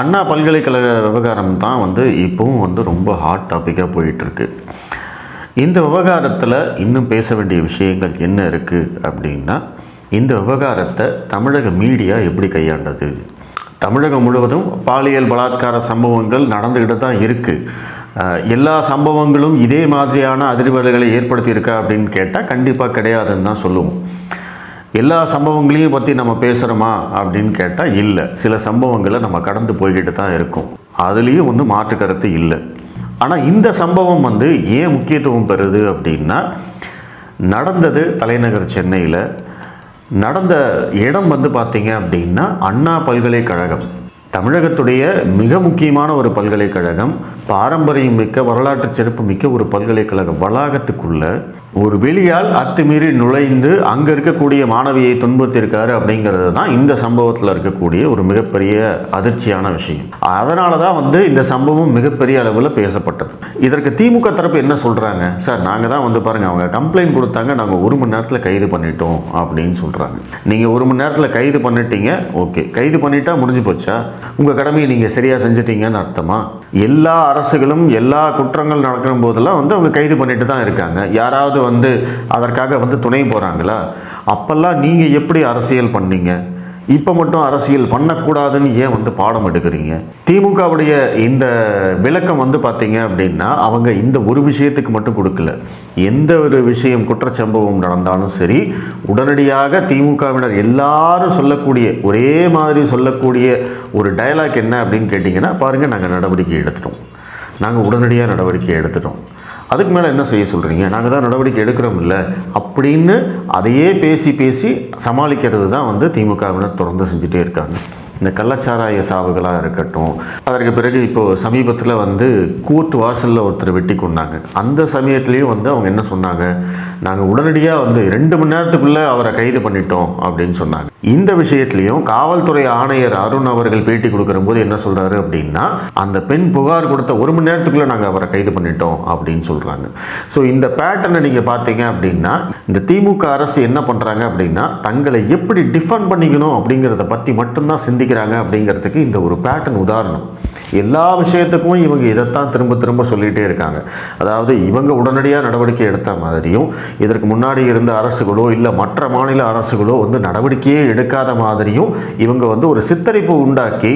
அண்ணா பல்கலைக்கழக விவகாரம் தான் இப்போவும் ரொம்ப ஹாட் டாப்பிக்காக போயிட்டுருக்கு. இந்த விவகாரத்தில் இன்னும் பேச வேண்டிய விஷயங்கள் என்ன இருக்குது அப்படின்னா, இந்த விவகாரத்தை தமிழக மீடியா எப்படி கையாண்டது? தமிழகம் முழுவதும் பாலியல் பலாத்கார சம்பவங்கள் நடந்துக்கிட்டு தான் இருக்குது. எல்லா சம்பவங்களும் இதே மாதிரியான அதிர்வலைகளை ஏற்படுத்தியிருக்கா அப்படின்னு கேட்டால் கண்டிப்பாக கிடையாதுன்னு தான் சொல்லுவோம். எல்லா சம்பவங்களையும் பற்றி நம்ம பேசுகிறோமா அப்படின்னு கேட்டால் இல்லை. சில சம்பவங்களை நம்ம கடந்து போய்கிட்டு தான் இருக்கோம். அதுலேயும் மாற்று கருத்து இல்லை. ஆனால் இந்த சம்பவம் ஏன் முக்கியத்துவம் பெறுது அப்படின்னா, நடந்தது தலைநகர் சென்னையில். நடந்த இடம் பார்த்தீங்க அப்படின்னா அண்ணா பல்கலைக்கழகம். தமிழகத்துடைய மிக முக்கியமான ஒரு பல்கலைக்கழகம், பாரம்பரியம் மிக்க வரலாற்று சிறப்பு மிக்க ஒரு பல்கலைக்கழக வளாகத்துக்குள்ள ஒரு வெளியால் அத்துமீறி நுழைந்து அங்கே இருக்கக்கூடிய மாணவியை துன்புறுத்தியிருக்காரு அப்படிங்கிறது தான் இந்த சம்பவத்தில் இருக்கக்கூடிய ஒரு மிகப்பெரிய அதிர்ச்சியான விஷயம். அதனால தான் இந்த சம்பவம் மிகப்பெரிய அளவில் பேசப்பட்டது. இதற்கு திமுக தரப்பு என்ன சொல்கிறாங்க? சார், நாங்கள் தான் பாருங்கள், அவங்க கம்ப்ளைண்ட் கொடுத்தாங்க, நாங்கள் 1 மணி நேரத்தில் கைது பண்ணிட்டோம் அப்படின்னு சொல்கிறாங்க. நீங்கள் 1 மணி நேரத்தில் கைது பண்ணிட்டீங்க, ஓகே. கைது பண்ணிட்டா முடிஞ்சு போச்சா? உங்கள் கடமையை நீங்கள் சரியாக செஞ்சிட்டீங்கன்னு அர்த்தமா? எல்லா அரசுகளும் எல்லா குற்றங்கள் நடக்கும் போதெல்லாம் அவங்க கைது பண்ணிட்டு தான் இருக்காங்க. யாராவது அதற்காக துணை போகிறாங்களா? அப்பெல்லாம் நீங்கள் எப்படி அரசியல் பண்ணீங்க? இப்போ மட்டும் அரசியல் பண்ணக்கூடாதுன்னு ஏன் பாடம் எடுக்கிறீங்க? திமுகவுடைய இந்த விளக்கம் பார்த்தீங்க அப்படின்னா, அவங்க இந்த ஒரு விஷயத்துக்கு மட்டும் கொடுக்கல. எந்த ஒரு விஷயம் குற்றச்சம்பவம் நடந்தாலும் சரி, உடனடியாக திமுகவினர் எல்லாரும் சொல்லக்கூடிய ஒரே மாதிரி சொல்லக்கூடிய ஒரு டயலாக் என்ன அப்படின்னு கேட்டிங்கன்னா, பாருங்கள், நாங்கள் நடவடிக்கை எடுத்துட்டோம், நாங்கள் உடனடியாக நடவடிக்கை எடுத்துட்டோம். அதுக்கு மேலே என்ன செய்ய சொல்கிறீங்க? நாங்கள் தான் நடவடிக்கை எடுக்கிறோம் இல்லை அப்படின்னு அதையே பேசி பேசி சமாளிக்கிறது தான் திமுகவினர் தொடர்ந்து செஞ்சுட்டே இருக்காங்க. இந்த கள்ளச்சாராய சாவுகளாக இருக்கட்டும், அதற்கு பிறகு இப்போது சமீபத்தில் கோர்ட் வாசலில் ஒருத்தர் வெட்டி கொண்டாங்க. அந்த சமயத்துலேயும் அவங்க என்ன சொன்னாங்க? நாங்கள் உடனடியாக 2 மணி நேரத்துக்குள்ளே அவரை கைது பண்ணிட்டோம் அப்படின்னு சொன்னாங்க. இந்த விஷயத்துலையும் காவல்துறை ஆணையர் அருண் அவர்கள் பேட்டி கொடுக்குற போது என்ன சொல்கிறாரு அப்படின்னா, அந்த பெண் புகார் கொடுத்த 1 மணி நேரத்துக்குள்ளே நாங்கள் அவரை கைது பண்ணிட்டோம் அப்படின்னு சொல்கிறாங்க. ஸோ இந்த பேட்டர்னை நீங்கள் பார்த்தீங்க அப்படின்னா, இந்த திமுக அரசு என்ன பண்ணுறாங்க அப்படின்னா, தங்களை எப்படி டிஃபெண்ட் பண்ணிக்கணும் அப்படிங்கிறத பற்றி மட்டும்தான் சிந்திக்கிறாங்க அப்படிங்கிறதுக்கு இந்த ஒரு பேட்டர்ன் உதாரணம். எல்லா விஷயத்துக்கும் இவங்க இதைத்தான் திரும்ப திரும்ப சொல்லிகிட்டே இருக்காங்க. அதாவது இவங்க உடனடியாக நடவடிக்கை எடுத்த மாதிரியும், இதற்கு முன்னாடி இருந்த அரசுகளோ இல்லை மற்ற மாநில அரசுகளோ நடவடிக்கையே எடுக்காத மாதிரியும் இவங்க ஒரு சித்தரிப்பு உண்டாக்கி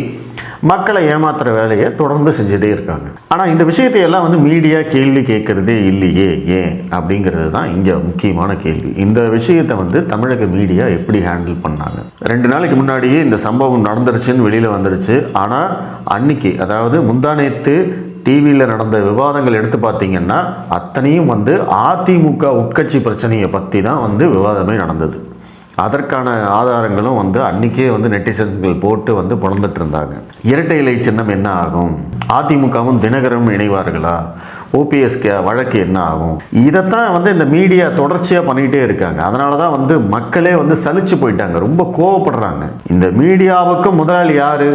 மக்களை ஏமாத்துற வேலையை தொடர்ந்து செஞ்சுட்டே இருக்காங்க. ஆனால் இந்த விஷயத்தை எல்லாம் மீடியா கேள்வி கேட்கறதே இல்லையே, ஏன் அப்படிங்கிறது தான் இங்கே முக்கியமான கேள்வி. இந்த விஷயத்தை தமிழக மீடியா எப்படி ஹேண்டில் பண்ணாங்க? 2 நாளைக்கு முன்னாடியே இந்த சம்பவம் நடந்துருச்சுன்னு வெளியில் வந்துருச்சு. ஆனால் அன்னைக்கு, அதாவது முந்தானேத்து டிவியில் நடந்த விவாதங்கள் எடுத்து பார்த்தீங்கன்னா, அத்தனையும் அதிமுக உட்கட்சி பிரச்சனையை பற்றி தான் விவாதமே நடந்தது. அதற்கான ஆதாரங்களும் அன்றைக்கே நெட்டிசன்கள் போட்டு புலந்துட்டு இருந்தாங்க. இரட்டை இலை சின்னம் என்ன ஆகும்? அதிமுகவும் தினகரனும் இணைவார்களா? ஓபிஎஸ் வழக்கு என்ன ஆகும்? இதைத்தான் இந்த மீடியா தொடர்ச்சியாக பண்ணிகிட்டே இருக்காங்க. அதனால தான் மக்களே சலிச்சு போயிட்டாங்க, ரொம்ப கோவப்படுறாங்க. இந்த மீடியாவுக்கும் முதலாளி யார்?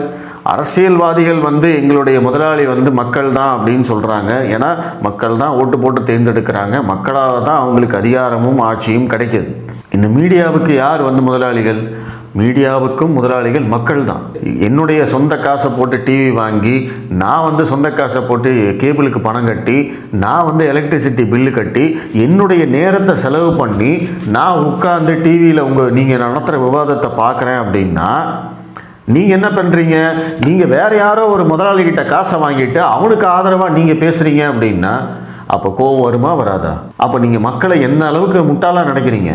அரசியல்வாதிகள் எங்களுடைய முதலாளி மக்கள் தான் அப்படின்னு சொல்கிறாங்க. ஏன்னா மக்கள் தான் ஓட்டு போட்டு தேர்ந்தெடுக்கிறாங்க, மக்களால் தான் அவங்களுக்கு அதிகாரமும் ஆட்சியும் கிடைக்கிது. இந்த மீடியாவுக்கு யார் முதலாளிகள்? மீடியாவுக்கும் முதலாளிகள் மக்கள் தான். என்னுடைய சொந்த காசை போட்டு டிவி வாங்கி, நான் சொந்த காசை போட்டு கேபிளுக்கு பணம் கட்டி, நான் எலக்ட்ரிசிட்டி பில்லு கட்டி, என்னுடைய நேரத்தை செலவு பண்ணி நான் உட்கார்ந்து டிவியில் நீங்கள் நடத்துகிற விவாதத்தை பார்க்குறேன் அப்படின்னா, நீங்கள் என்ன பண்ணுறீங்க? நீங்கள் வேறு யாரோ ஒரு முதலாளிகிட்ட காசை வாங்கிட்டு அவனுக்கு ஆதரவாக நீங்கள் பேசுகிறீங்க அப்படின்னா, அப்போ கோவம் வருமா வராதா? அப்போ நீங்கள் மக்களை என்ன அளவுக்கு முட்டாளாக நினைக்கிறீங்க?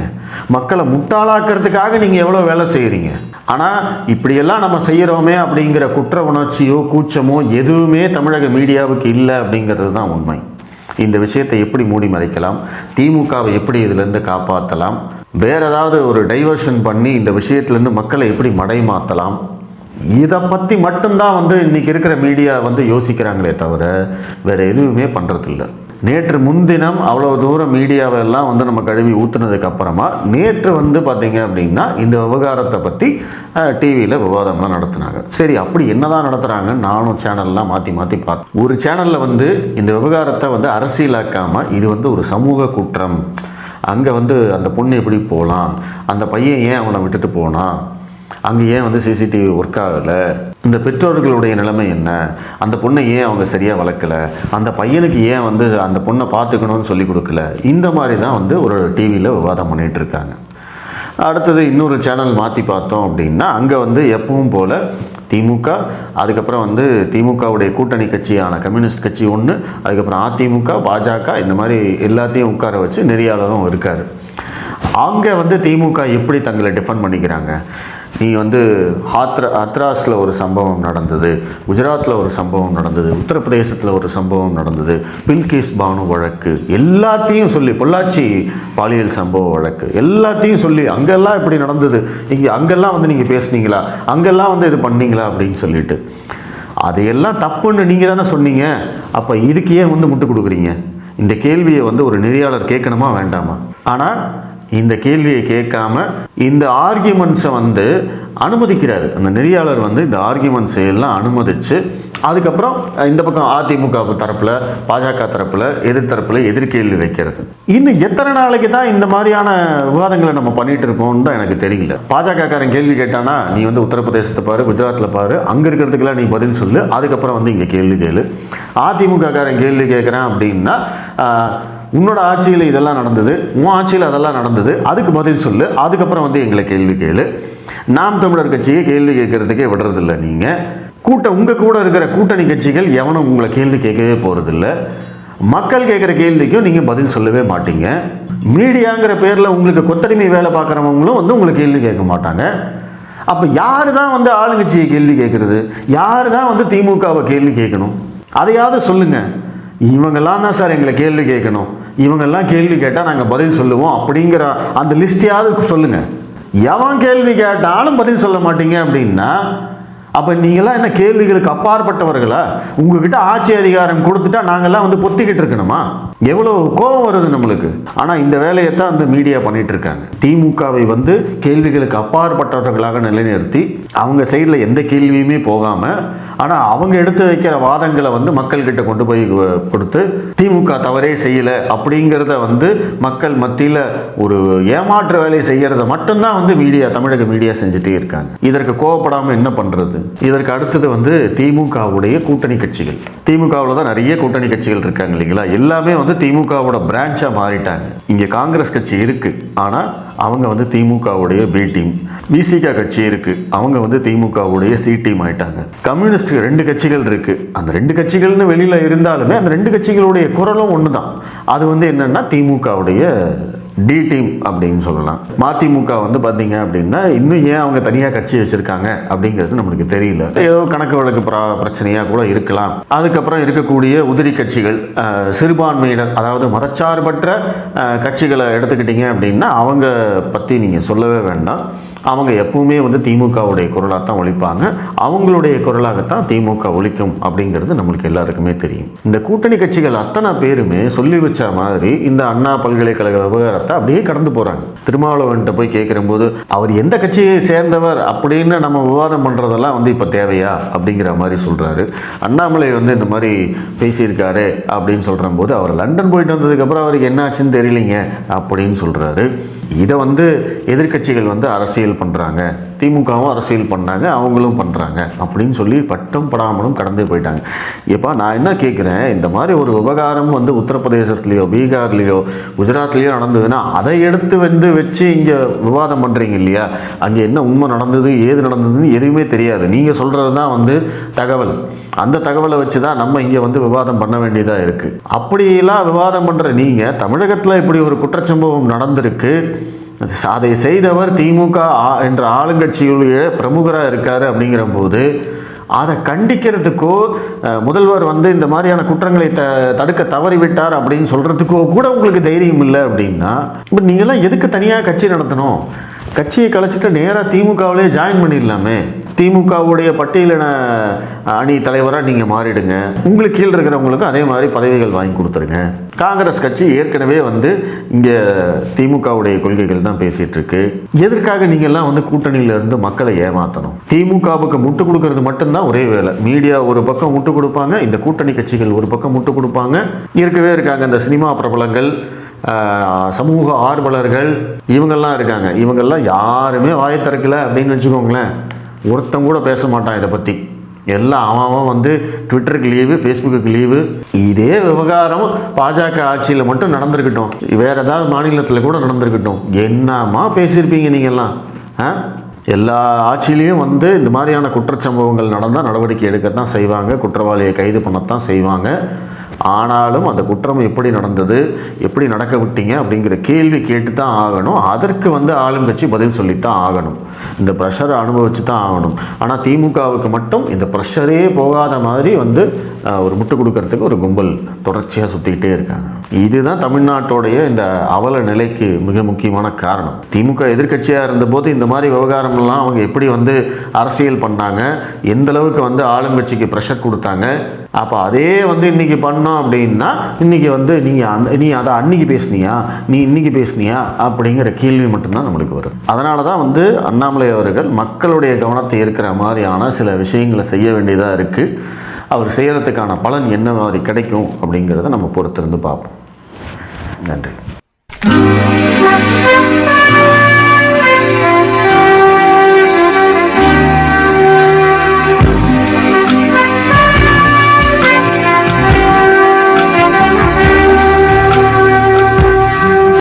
மக்களை முட்டாளாக்கிறதுக்காக நீங்கள் எவ்வளோ வேலை செய்கிறீங்க? ஆனால் இப்படியெல்லாம் நம்ம செய்கிறோமே அப்படிங்கிற குற்ற உணர்ச்சியோ கூச்சமோ எதுவுமே தமிழக மீடியாவுக்கு இல்லை அப்படிங்கிறது தான் உண்மை. இந்த விஷயத்தை எப்படி மூடி மறைக்கலாம்? திமுகவை எப்படி இதிலேருந்து காப்பாற்றலாம்? வேறு ஏதாவது ஒரு டைவர்ஷன் பண்ணி இந்த விஷயத்துலேருந்து மக்களை எப்படி மடை மாற்றலாம்? இதை பற்றி மட்டும்தான் இன்றைக்கி இருக்கிற மீடியா யோசிக்கிறாங்களே தவிர வேறு எதுவுமே பண்ணுறதில்ல. நேற்று முன்தினம் அவ்வளோ தூரம் மீடியாவெல்லாம் நம்ம கழுவி ஊற்றுனதுக்கு அப்புறமா நேற்று பார்த்தீங்க அப்படின்னா இந்த விவகாரத்தை பற்றி டிவியில் விவாதம்லாம் நடத்துனாங்க. சரி, அப்படி என்னதான் நடத்துகிறாங்கன்னு நானும் சேனல்லாம் மாற்றி மாற்றி பார்த்தேன். ஒரு சேனலில் இந்த விவகாரத்தை அரசியலாக்காமல் இது ஒரு சமூக குற்றம், அங்கே அந்த பொண்ணு எப்படி போகலாம், அந்த பையன் ஏன் அவனை விட்டுட்டு போனான், அங்கே ஏன் வந்து சிசிடிவி ஒர்க் ஆகலை, இந்த பெற்றோர்களுடைய நிலைமை என்ன, அந்த பொண்ணை ஏன் அவங்க சரியாக வளர்க்கலை, அந்த பையனுக்கு ஏன் வந்து அந்த பொண்ணை பார்த்துக்கணும்னு சொல்லி கொடுக்கல, இந்த மாதிரி தான் வந்து ஒரு டிவியில் விவாதம் பண்ணிகிட்டு இருக்காங்க. அடுத்தது இன்னொரு சேனல் மாற்றி பார்த்தோம் அப்படின்னா அங்கே வந்து எப்பவும் போல் திமுக, அதுக்கப்புறம் வந்து திமுகவுடைய கூட்டணி கட்சியான கம்யூனிஸ்ட் கட்சி ஒன்று, அதுக்கப்புறம் அதிமுக, பாஜக, இந்த மாதிரி எல்லாத்தையும் உட்கார வச்சு நெறியாளரும் இருக்கார். அங்கே வந்து திமுக எப்படி தங்களை டிஃபெண்ட் பண்ணிக்கிறாங்க, நீ வந்து ஹத்ராஸில் ஒரு சம்பவம் நடந்தது, குஜராத்தில் ஒரு சம்பவம் நடந்தது, உத்தரப்பிரதேசத்தில் ஒரு சம்பவம் நடந்தது, பில்கிஸ் பானு வழக்கு, எல்லாத்தையும் சொல்லி பொள்ளாச்சி பாலியல் சம்பவ வழக்கு எல்லாத்தையும் சொல்லி அங்கெல்லாம் இப்படி நடந்தது, இங்கே அங்கெல்லாம் வந்து நீங்கள் பேசுனீங்களா, அங்கெல்லாம் வந்து இது பண்ணீங்களா அப்படின்னு சொல்லிட்டு அதையெல்லாம் தப்புன்னு நீங்கள் தானே சொன்னீங்க. அப்போ இதுக்கு ஏன் வந்து முட்டு கொடுக்குறீங்க? இந்த கேள்வியை வந்து ஒரு நெறியாளர் கேட்கணுமா வேண்டாமா? ஆனால் இந்த கேள்வியை கேட்காம இந்த ஆர்கியூமெண்ட்ஸை வந்து அனுமதிக்கிறாரு. அந்த நெறியாளர் வந்து இந்த ஆர்கியூமெண்ட்ஸை எல்லாம் அனுமதித்து அதுக்கப்புறம் இந்த பக்கம் அதிமுக தரப்பில், பாஜக தரப்பில், எதிர்த்தரப்பில் எதிர்கேள்வி வைக்கிறது. இன்னும் எத்தனை நாளைக்கு தான் இந்த மாதிரியான விவாதங்களை நம்ம பண்ணிட்டு இருப்போம்னு தான் எனக்கு தெரியல. பாஜகக்காரன் கேள்வி கேட்டானா நீ வந்து உத்தரப்பிரதேசத்தை பாரு, குஜராத்தில் பாரு, அங்கே இருக்கிறதுக்கெல்லாம் நீ பதில் சொல்லு, அதுக்கப்புறம் வந்து இங்கே கேள்வி கேளு. அதிமுகக்காரன் கேள்வி கேட்குறான் அப்படின்னா உன்னோட ஆட்சியில் இதெல்லாம் நடந்தது, உன் ஆட்சியில் அதெல்லாம் நடந்தது, அதுக்கு பதில் சொல்லு, அதுக்கப்புறம் வந்து எங்களை கேள்வி கேளு. நாம் தமிழர் கட்சியை கேள்வி கேட்கறதுக்கே விடுறதில்ல. நீங்கள் உங்கள் கூட இருக்கிற கூட்டணி கட்சிகள் எவனும் உங்களை கேள்வி கேட்கவே போகிறதில்ல. மக்கள் கேட்குற கேள்விக்கும் நீங்கள் பதில் சொல்லவே மாட்டீங்க. மீடியாங்கிற பேரில் உங்களுக்கு கொத்தடிமை வேலை பார்க்குறவங்களும் வந்து உங்களை கேள்வி கேட்க மாட்டாங்க. அப்போ யார் தான் வந்து ஆளுங்கட்சியை கேள்வி கேட்குறது? யார் தான் வந்து திமுகவை கேள்வி கேட்கணும்? அதையாவது சொல்லுங்கள். இவங்கெல்லாம் தான் சார் எங்களை கேள்வி கேட்கணும், இவங்கெல்லாம் கேள்வி கேட்டால் நாங்கள் பதில் சொல்லுவோம் அப்படிங்கிற அந்த லிஸ்ட்டையாவது சொல்லுங்கள். எவன் கேள்வி கேட்டாலும் பதில் சொல்ல மாட்டீங்க அப்படின்னா அப்போ நீங்களாம் என்ன கேள்விகளுக்கு அப்பாற்பட்டவர்களா? உங்ககிட்ட ஆட்சி அதிகாரம் கொடுத்துட்டா நாங்கள்லாம் வந்து பொத்திக்கிட்டு இருக்கணுமா? எவ்வளோ கோபம் வருது நம்மளுக்கு. ஆனால் இந்த வேலையை தான் வந்து மீடியா பண்ணிட்டு இருக்காங்க. திமுகவை வந்து கேள்விகளுக்கு அப்பாற்பட்டவர்களாக நிலைநிறுத்தி அவங்க சைடில் எந்த கேள்வியுமே போகாமல், ஆனால் அவங்க எடுத்து வைக்கிற வாதங்களை வந்து மக்கள்கிட்ட கொண்டு போய் கொடுத்து திமுக தவறே செய்யலை அப்படிங்கிறத வந்து மக்கள் மத்தியில் ஒரு ஏமாற்று வேலையை செய்கிறத மட்டும்தான் வந்து மீடியா, தமிழக மீடியா செஞ்சுட்டே இருக்காங்க. இதற்கு கோவப்படாமல் என்ன பண்ணுறது? இதற்கு அடுத்தது வந்து திமுகவுடைய கூட்டணி கட்சிகள். திமுகவில் தான் நிறைய கூட்டணி கட்சிகள் இருக்காங்க இல்லைங்களா? எல்லாமே வந்து திமுகவோட பிரான்ச்சாக மாறிட்டாங்க. இங்கே காங்கிரஸ் கட்சி இருக்குது, ஆனால் அவங்க வந்து திமுகவுடைய பி டீம். விசிக கட்சி இருக்குது, அவங்க வந்து திமுகவுடைய சி டீம் ஆயிட்டாங்க. கம்யூனிஸ்ட் 2 கட்சிகள் இருக்குது. அந்த 2 கட்சிகள்னு வெளியில் இருந்தாலுமே அந்த 2 கட்சிகளுடைய குரலும் ஒன்று தான். அது வந்து என்னென்னா திமுகவுடைய டி டீம் அப்படின்னு சொல்லலாம். மதிமுக வந்து பார்த்தீங்க அப்படின்னா இன்னும் ஏன் அவங்க தனியாக கட்சி வச்சுருக்காங்க அப்படிங்கிறது நம்மளுக்கு தெரியல. ஏதோ கணக்கு வழக்கு பிரச்சனையாக கூட இருக்கலாம். அதுக்கப்புறம் இருக்கக்கூடிய உதிரி கட்சிகள், சிறுபான்மையினர், அதாவது மதச்சார்பற்ற கட்சிகளை எடுத்துக்கிட்டிங்க அப்படின்னா அவங்க பற்றி நீங்கள் சொல்லவே வேண்டாம். அவங்க எப்பவுமே வந்து திமுகவுடைய குரலாக தான் ஒழிப்பாங்க. அவங்களுடைய குரலாகத்தான் திமுக ஒழிக்கும் அப்படிங்கிறது நம்மளுக்கு எல்லாருக்குமே தெரியும். இந்த கூட்டணி கட்சிகள் அத்தனை பேருமே சொல்லி வச்ச மாதிரி இந்த அண்ணா பல்கலைக்கழக விவகாரத்தை அப்படியே கடந்து போகிறாங்க. திருமாவளவன்கிட்ட போய் கேட்குற போது அவர் எந்த கட்சியை சேர்ந்தவர் அப்படின்னு நம்ம விவாதம் பண்ணுறதெல்லாம் வந்து இப்போ தேவையா அப்படிங்கிற மாதிரி சொல்கிறாரு. அண்ணாமலை வந்து இந்த மாதிரி பேசியிருக்காரு அப்படின்னு சொல்கிற போது அவர் லண்டன் போயிட்டு வந்ததுக்கப்புறம் அவருக்கு என்ன ஆச்சுன்னு தெரியலைங்க அப்படின்னு சொல்கிறாரு. இதை வந்து எதிர்கட்சிகள் வந்து அரசியல் பண்ணுறாங்க, திமுகவும் அரசியல் பண்ணாங்க, அவங்களும் பண்ணுறாங்க அப்படின்னு சொல்லி பட்டம் படாமலும் கடந்து போயிட்டாங்க. எப்போ நான் என்ன கேட்குறேன், இந்த மாதிரி ஒரு விவகாரம் வந்து உத்தரப்பிரதேசத்துலேயோ பீகார்லேயோ குஜராத்லேயோ நடந்ததுன்னா அதை எடுத்து வந்து வச்சு இங்கே விவாதம் பண்ணுறீங்க இல்லையா? அங்கே என்ன உண்மை நடந்தது, ஏது நடந்ததுன்னு எதுவுமே தெரியாது. நீங்கள் சொல்கிறது தான் வந்து தகவல். அந்த தகவலை வச்சு தான் நம்ம இங்கே வந்து விவாதம் பண்ண வேண்டியதாக இருக்குது. அப்படியெல்லாம் விவாதம் பண்ணுற நீங்கள் தமிழகத்தில் இப்படி ஒரு குற்றச்சம்பவம் நடந்திருக்கு, அதை செய்தவர் திமுக என்ற ஆளுங்கட்சியுடைய பிரமுகராக இருக்கார் அப்படிங்கிற போது அதை கண்டிக்கிறதுக்கோ முதல்வர் வந்து இந்த மாதிரியான குற்றங்களை தடுக்க தவறிவிட்டார் அப்படின்னு சொல்கிறதுக்கோ கூட உங்களுக்கு தைரியம் இல்லை அப்படின்னா இப்போ நீங்களாம் எதுக்கு தனியாக கட்சி நடத்தணும்? கட்சியை கலைச்சிட்டு நேராக திமுகவிலே ஜாயின் பண்ணிடலாமே. திமுகவுடைய பட்டியலின அணி தலைவராக நீங்கள் மாறிடுங்க. உங்களுக்கு கீழே இருக்கிறவங்களுக்கும் அதே மாதிரி பதவிகள் வாங்கி கொடுத்துருங்க. காங்கிரஸ் கட்சி ஏற்கனவே வந்து இங்கே திமுகவுடைய கொள்கைகள் தான் பேசிகிட்டு இருக்கு. எதற்காக நீங்கள்லாம் வந்து கூட்டணியிலேருந்து மக்களை ஏமாற்றணும்? திமுகவுக்கு முட்டு கொடுக்கறது மட்டும்தான் ஒரே வேலை. மீடியா ஒரு பக்கம் முட்டு கொடுப்பாங்க, இந்த கூட்டணி கட்சிகள் ஒரு பக்கம் முட்டு கொடுப்பாங்க. இருக்கவே இருக்காங்க இந்த சினிமா பிரபலங்கள், சமூக ஆர்வலர்கள் இவங்கெல்லாம் இருக்காங்க. இவங்கெல்லாம் யாருமே வாயை திறக்கல அப்படின்னு வச்சுக்கோங்களேன். ஒருத்தன் கூட பேச மாட்டான் இதை பற்றி. எல்லாம் அவன் வந்து ட்விட்டருக்கு லீவு, ஃபேஸ்புக்கு லீவு. இதே விவகாரம் பாஜக ஆட்சியில் மட்டும் நடந்திருக்கட்டும், வேறு ஏதாவது மாநிலத்தில் கூட நடந்திருக்கட்டும், என்னம்மா பேசியிருப்பீங்க நீங்கள்லாம்? எல்லா ஆட்சியிலையும் வந்து இந்த மாதிரியான குற்றச்சம்பவங்கள் நடந்தால் நடவடிக்கை எடுக்கத்தான் செய்வாங்க, குற்றவாளியை கைது பண்ணத்தான் செய்வாங்க. ஆனாலும் அந்த குற்றம் எப்படி நடந்தது, எப்படி நடக்க விட்டீங்க அப்படிங்கிற கேள்வி கேட்டு தான் ஆகணும். அதற்கு வந்து ஆளுங்கட்சி பதில் சொல்லித்தான் ஆகணும். இந்த ப்ரெஷரை அனுபவிச்சு தான் ஆகணும். ஆனால் திமுகவுக்கு மட்டும் இந்த ப்ரெஷரே போகாத மாதிரி வந்து ஒரு முட்டு கொடுக்கறதுக்கு ஒரு கும்பல் தொடர்ச்சியாக சுற்றிக்கிட்டே இருக்காங்க. இதுதான் தமிழ்நாட்டோடைய இந்த அவல நிலைக்கு மிக முக்கியமான காரணம். திமுக எதிர்கட்சியாக இருந்தபோது இந்த மாதிரி விவகாரம்லாம் அவங்க எப்படி வந்து அரசியல் பண்ணாங்க, எந்த அளவுக்கு வந்து ஆளுங்கட்சிக்கு ப்ரெஷர் கொடுத்தாங்க. அப்போ அதே வந்து இன்றைக்கி பண்ணோம் அப்படின்னா இன்றைக்கி வந்து நீ அதை அன்றைக்கி பேசுனியா, நீ இன்றைக்கி பேசுனியா அப்படிங்கிற கேள்வி மட்டும்தான் நம்மளுக்கு வரும். அதனால தான் வந்து அண்ணாமலை அவர்கள் மக்களுடைய கவனத்தை ஈர்க்கிற மாதிரியான சில விஷயங்களை செய்ய வேண்டியதாக இருக்குது. அவர் செய்கிறதுக்கான பலன் என்ன மாதிரி கிடைக்கும் அப்படிங்கிறத நம்ம பொறுத்திருந்து பார்ப்போம். நன்றி.